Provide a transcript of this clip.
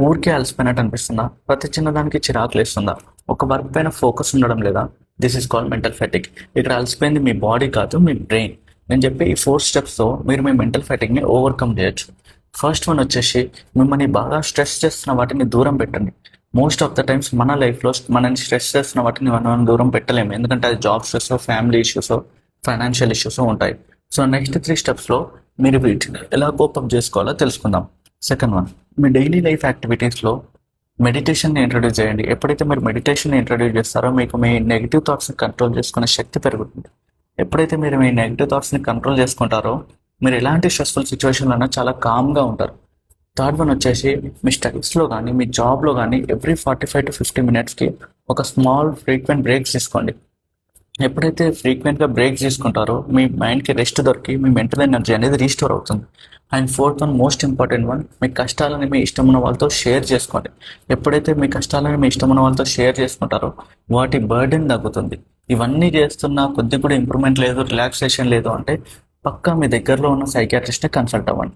ఊరికే అలసిపోయినట్టు అనిపిస్తుందా? ప్రతి చిన్నదానికి చిరాకులు వేస్తుందా? ఒక వర్క్ పైన ఫోకస్ ఉండడం లేదా? This is called mental fatigue. ఇక్కడ అలసిపోయింది మీ బాడీ కాదు, మీ బ్రెయిన్. నేను చెప్పే ఈ 4 స్టెప్స్తో మీరు మీ మెంటల్ ఫెటిక్ని ఓవర్కమ్ చేయొచ్చు. ఫస్ట్ వన్ వచ్చేసి, మిమ్మల్ని బాగా స్ట్రెస్ చేస్తున్న వాటిని దూరం పెట్టండి. మోస్ట్ ఆఫ్ ద టైమ్స్ మన లైఫ్లో మనల్ని స్ట్రెస్ చేస్తున్న వాటిని మనం దూరం పెట్టలేము, ఎందుకంటే అది job stress, family issues, financial issues ఉంటాయి. సో నెక్స్ట్ 3 స్టెప్స్లో మీరు వీటిని ఎలా కోపం చేసుకోవాలో తెలుసుకుందాం. సెకండ్ వన్, మీ డైలీ లైఫ్ యాక్టివిటీస్లో మెడిటేషన్ని ఇంట్రడ్యూస్ చేయండి. ఎప్పుడైతే మీరు మెడిటేషన్ని ఇంట్రడ్యూస్ చేస్తారో మీకు మీ నెగిటివ్ థాట్స్ని కంట్రోల్ చేసుకునే శక్తి పెరుగుతుంది. ఎప్పుడైతే మీరు మీ నెగిటివ్ థాట్స్ని కంట్రోల్ చేసుకుంటారో మీరు ఎలాంటి స్ట్రెస్ఫుల్ సిచ్యువేషన్లో చాలా కామ్గా ఉంటారు. థర్డ్ వన్ వచ్చేసి, మీ స్టడీస్లో కానీ మీ జాబ్లో కానీ ఎవ్రీ 45 to 50 మినిట్స్కి ఒక స్మాల్ ఫ్రీక్వెంట్ బ్రేక్స్ తీసుకోండి. ఎప్పుడైతే ఫ్రీక్వెంట్గా బ్రేక్స్ తీసుకుంటారో మీ మైండ్కి రెస్ట్ దొరికి మీ మెంటల్ ఎనర్జీ అనేది రీస్టోర్ అవుతుంది. And fourth one, most important one, మీ కష్టాలని మీ ఇష్టమున్న వాళ్ళతో షేర్ చేసుకోండి. ఎప్పుడైతే మీ కష్టాలని మీ ఇష్టమున్న వాళ్ళతో షేర్ చేసుకుంటారో వాటి బర్డెన్ తగ్గుతుంది. ఇవన్నీ చేస్తున్నా కొద్దిగా కూడా ఇంప్రూవ్మెంట్ లేదు, రిలాక్సేషన్ లేదు అంటే పక్కా మీ దగ్గరలో ఉన్న సైకియాట్రిస్ట్ని కన్సల్ట్ అవ్వండి.